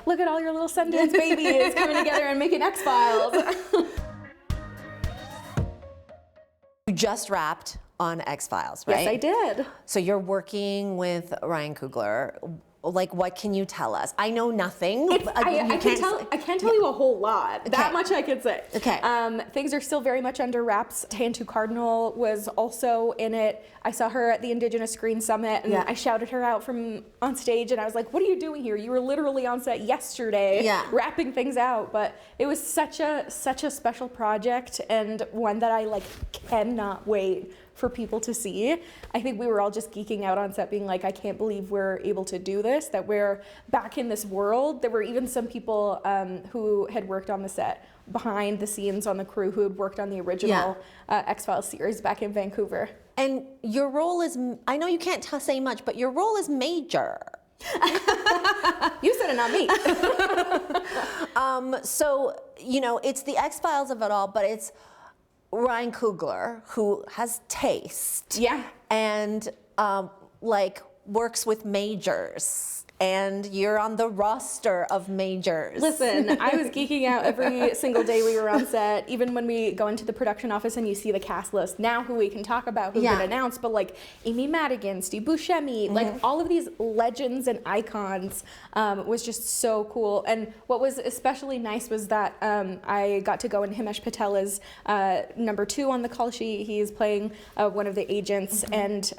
look at all your little Sundance babies coming together and making X-Files. You just wrapped on X-Files, right? Yes, I did. So you're working with Ryan Coogler. Like, what can you tell us? I know nothing. I can't tell you a whole lot. Okay. That much I can say. Okay. Things are still very much under wraps. Tantoo Cardinal was also in it. I saw her at the Indigenous Screen Summit, and I shouted her out from on stage, and I was like, "What are you doing here? You were literally on set yesterday, wrapping things out." But it was such a special project, and one that I like cannot wait for people to see. I think we were all just geeking out on set being like, I can't believe we're able to do this, that we're back in this world. There were even some people who had worked on the set behind the scenes on the crew who had worked on the original X-Files series back in Vancouver. And your role is, I know you can't say much, but your role is major. You said it, not me. So, you know, it's the X-Files of it all, but it's Ryan Coogler, who has taste. Yeah. And like works with majors. And you're on the roster of majors. Listen, I was geeking out every single day we were on set, even when we go into the production office and you see the cast list now who we can talk about, who've been announced, but like Madigan, Steve Buscemi, like all of these legends and icons was just so cool. And what was especially nice was that I got to go in Himesh Patel as number 2 on the call sheet. He is playing one of the agents, and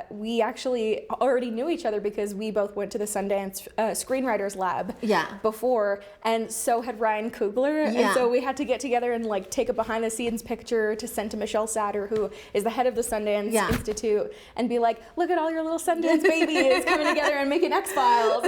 we actually already knew each other because we both went to the Sundance Screenwriters Lab before, and so had Ryan Coogler, and so we had to get together and like take a behind the scenes picture to send to Michelle Satter, who is the head of the Sundance Institute, and be like, look at all your little Sundance babies coming together and making X-Files.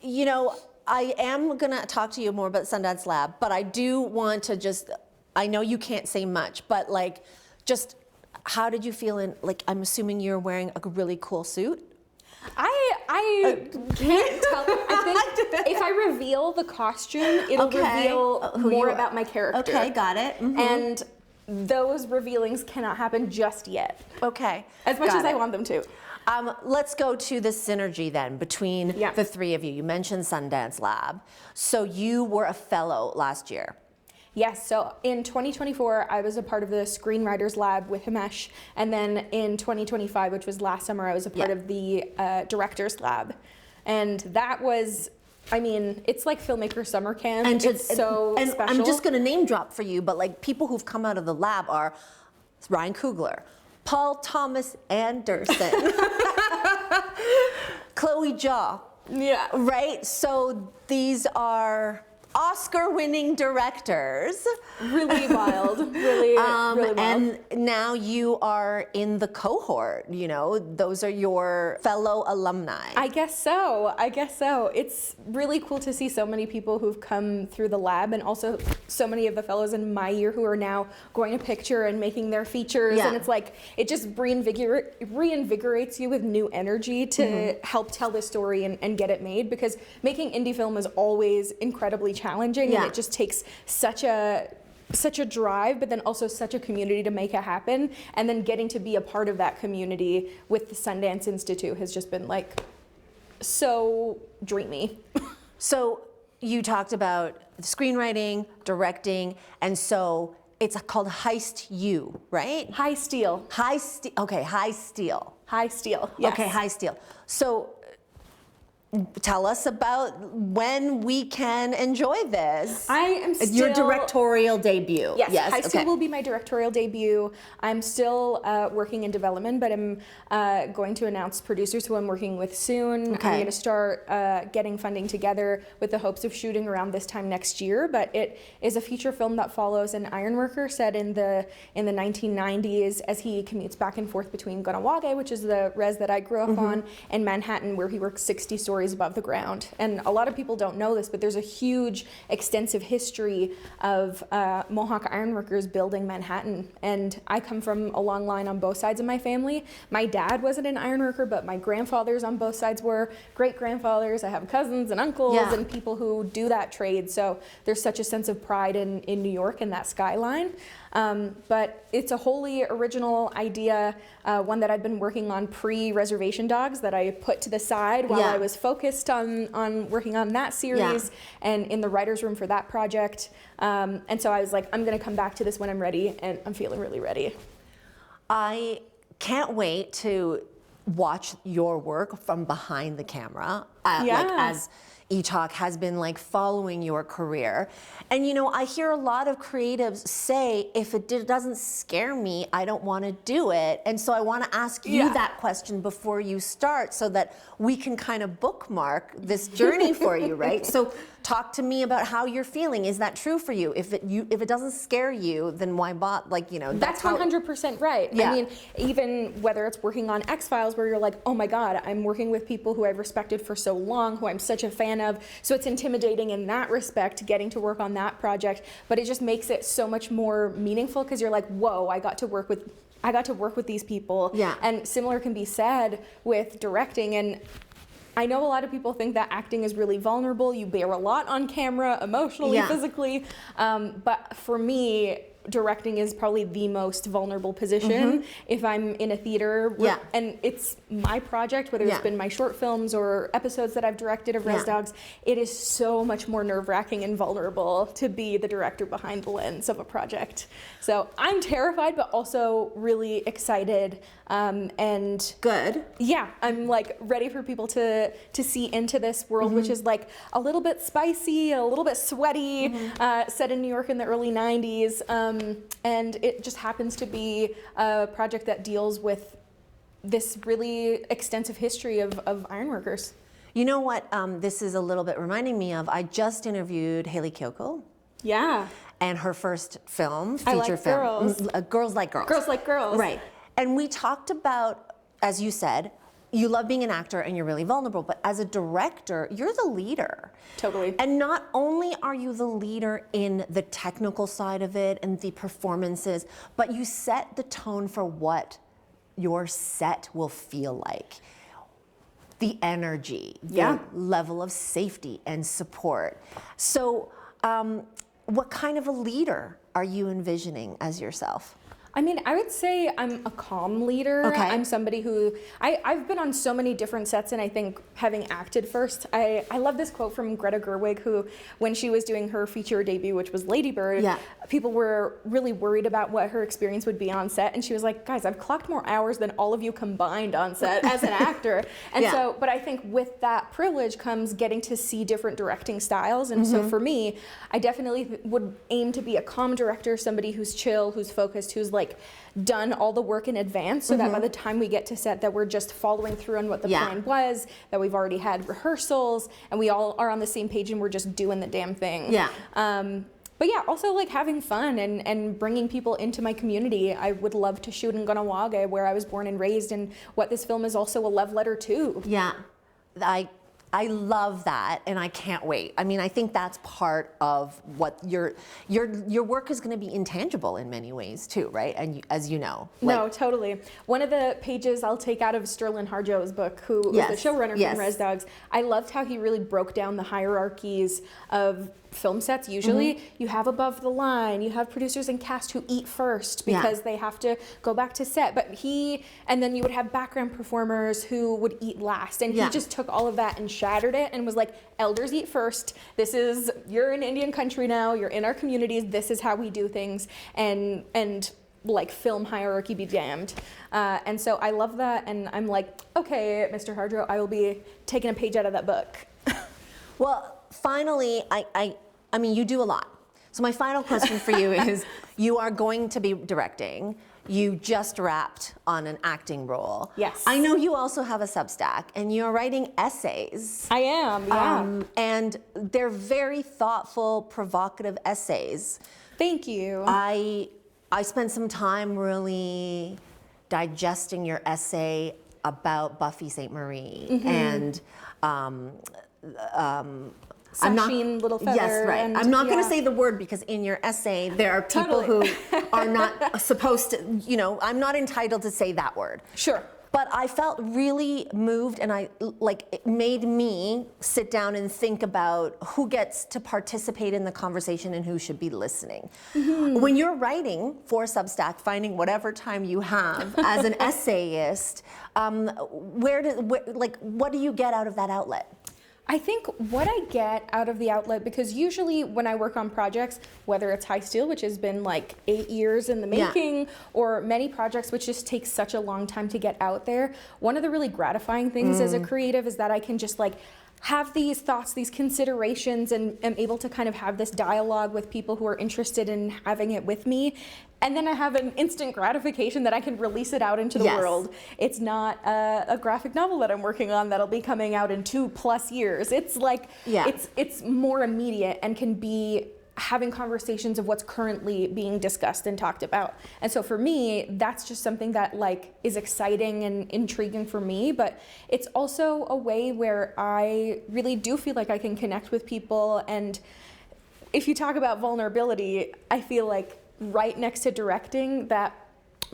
You know, I am gonna talk to you more about Sundance Lab, but I do want to just, I know you can't say much, but like, just how did you feel in, like, I'm assuming you're wearing a really cool suit? I can't tell. I think if I reveal the costume, it'll reveal more about my character. Okay, got it. And those revealings cannot happen just yet. Okay. As much as I want them to. Let's go to the synergy then between the three of you. You mentioned Sundance Lab. So you were a fellow last year. Yes, so in 2024, I was a part of the Screenwriters Lab with Himesh, and then in 2025, which was last summer, I was a part of the Directors Lab. And that was, I mean, it's like filmmaker summer camp. And it's so special. I'm just going to name drop for you, but like people who've come out of the lab are Ryan Coogler, Paul Thomas Anderson, Chloe Zhao. Yeah. Right? So these are Oscar-winning directors. Really wild, really wild. And now you are in the cohort, you know, those are your fellow alumni. I guess so. It's really cool to see so many people who've come through the lab, and also so many of the fellows in my year who are now going to picture and making their features. And it's like, it just reinvigorates you with new energy to help tell this story and get it made, because making indie film is always incredibly challenging, and it just takes such a drive, but then also such a community to make it happen. And then getting to be a part of that community with the Sundance Institute has just been like so dreamy. So you talked about screenwriting, directing, and so it's called Heist U, right? High Steel. Okay, High Steel. High Steel, yes. Okay, High Steel. So tell us about when we can enjoy this. I am still... Your directorial debut. Yes, High Steel will be my directorial debut. I'm still working in development, but I'm going to announce producers who I'm working with soon. I'm going to start getting funding together with the hopes of shooting around this time next year. But it is a feature film that follows an ironworker set in the 1990s as he commutes back and forth between Ganawage, which is the res that I grew up on, and Manhattan, where he works 60 stories above the ground. And a lot of people don't know this, but there's a huge, extensive history of Mohawk ironworkers building Manhattan. And I come from a long line on both sides of my family. My dad wasn't an ironworker, but my grandfathers on both sides were, great-grandfathers. I have cousins and uncles and people who do that trade. So there's such a sense of pride in New York and that skyline. But it's a wholly original idea, one that I've been working on pre-Reservation Dogs that I put to the side while I was focused on working on that series and in the writer's room for that project. And so I was like, I'm going to come back to this when I'm ready, and I'm feeling really ready. I can't wait to watch your work from behind the camera, like as Etalk has been like following your career. And you know, I hear a lot of creatives say, if it doesn't scare me, I don't want to do it. And so I want to ask you that question before you start so that we can kind of bookmark this journey for you, right? So talk to me about how you're feeling. Is that true for you? If it doesn't scare you, then why bother? Like, you know, that's 100% right. I mean, even whether it's working on X-Files where you're like, oh my God, I'm working with people who I've respected for so long, who I'm such a fan of. So it's intimidating in that respect, getting to work on that project, but it just makes it so much more meaningful because you're like, whoa, I got to work with these people. Yeah. And similar can be said with directing. And I know a lot of people think that acting is really vulnerable. You bear a lot on camera, emotionally, physically. But for me, directing is probably the most vulnerable position if I'm in a theater. And it's my project, whether it's been my short films or episodes that I've directed of Res Dogs. It is so much more nerve-wracking and vulnerable to be the director behind the lens of a project. So I'm terrified, but also really excited. And good. Yeah, I'm like ready for people to see into this world, which is like a little bit spicy, a little bit sweaty, set in New York in the early 90s. And it just happens to be a project that deals with this really extensive history of ironworkers. You know what this is a little bit reminding me of? I just interviewed Hayley Kiyoko. Yeah. And her first film, feature I Like film. Girls. Girls Like Girls. Girls Like Girls. Right. And we talked about, as you said, you love being an actor and you're really vulnerable, but as a director, you're the leader. Totally. And not only are you the leader in the technical side of it and the performances, but you set the tone for what your set will feel like. The energy, the level of safety and support. So what kind of a leader are you envisioning as yourself? I mean, I would say I'm a calm leader. Okay. I'm somebody who, I've been on so many different sets, and I think having acted first, I love this quote from Greta Gerwig, who, when she was doing her feature debut, which was Lady Bird, people were really worried about what her experience would be on set, and she was like, guys, I've clocked more hours than all of you combined on set as an actor. And so, but I think with that privilege comes getting to see different directing styles, and so for me, I definitely would aim to be a calm director, somebody who's chill, who's focused, who's like done all the work in advance so that by the time we get to set that we're just following through on what the plan was, that we've already had rehearsals and we all are on the same page and we're just doing the damn thing. But yeah, also like having fun and bringing people into my community. I would love to shoot in Gunawaga, where I was born and raised, and what this film is also a love letter to. Yeah, I love that, and I can't wait. I mean, I think that's part of what your work is going to be intangible in many ways too, right? And as you know. No, totally. One of the pages I'll take out of Sterling Harjo's book, who was the showrunner from Res Dogs, I loved how he really broke down the hierarchies of film sets. Usually you have above the line, you have producers and cast who eat first because they have to go back to set, and then you would have background performers who would eat last, and he just took all of that and shattered it and was like, elders eat first, you're in Indian country now, you're in our communities, this is how we do things, and like film hierarchy be damned. And so I love that, and I'm like, okay, Mr. Harjo, I will be taking a page out of that book. Well, finally, I mean, you do a lot. So my final question for you is, you are going to be directing. You just wrapped on an acting role. Yes. I know you also have a Substack, and you're writing essays. I am, yeah. And they're very thoughtful, provocative essays. Thank you. I spent some time really digesting your essay about Buffy St. Marie and Sasheen Little Feather. Yes, right. And, I'm not going to say the word because in your essay there are people who are not supposed to, I'm not entitled to say that word. Sure. But I felt really moved, and it made me sit down and think about who gets to participate in the conversation and who should be listening. When you're writing for Substack, finding whatever time you have as an essayist, what do you get out of that outlet? I think what I get out of the outlet, because usually when I work on projects, whether it's High Steel, which has been like 8 years in the making, or many projects which just take such a long time to get out there, one of the really gratifying things as a creative is that I can just like have these thoughts, these considerations, and am able to kind of have this dialogue with people who are interested in having it with me. And then I have an instant gratification that I can release it out into the world. It's not a graphic novel that I'm working on that'll be coming out in 2+ years. It's like, it's more immediate and can be having conversations of what's currently being discussed and talked about. And so for me, that's just something that like is exciting and intriguing for me, but it's also a way where I really do feel like I can connect with people. And if you talk about vulnerability, I feel like right next to directing, that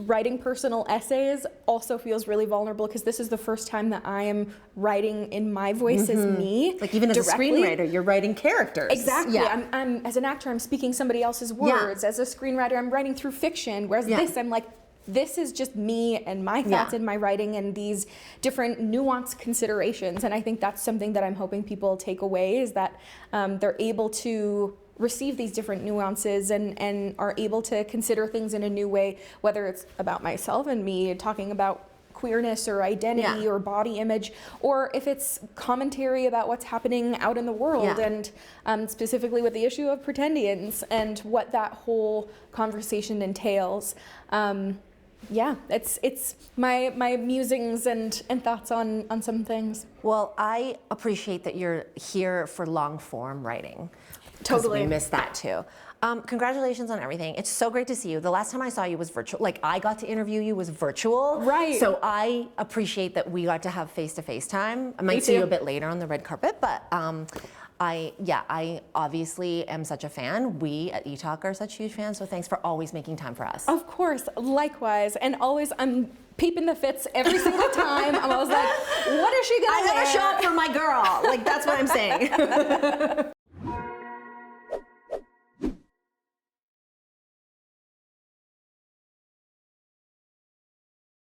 writing personal essays also feels really vulnerable, because this is the first time that I am writing in my voice as me. Like even directly. As a screenwriter, you're writing characters. Exactly. Yeah. I'm as an actor, I'm speaking somebody else's words. As a screenwriter, I'm writing through fiction. Whereas this, I'm like, this is just me and my thoughts in my writing and these different nuanced considerations. And I think that's something that I'm hoping people take away, is that they're able to receive these different nuances and are able to consider things in a new way, whether it's about myself and me talking about queerness or identity or body image, or if it's commentary about what's happening out in the world, and specifically with the issue of pretendians and what that whole conversation entails. It's my musings and thoughts on some things. Well, I appreciate that you're here for long form writing. Totally. We missed that too. Congratulations on everything. It's so great to see you. The last time I saw you was virtual. Like, I got to interview you was virtual. Right. So I appreciate that we got to have face-to-face time. I might see you a bit later on the red carpet, but I obviously am such a fan. We at Etalk are such huge fans, so thanks for always making time for us. Of course, likewise. And always, I'm peeping the fits every single time. I'm always like, what is she gonna wear? I gotta show up for my girl. Like, that's what I'm saying.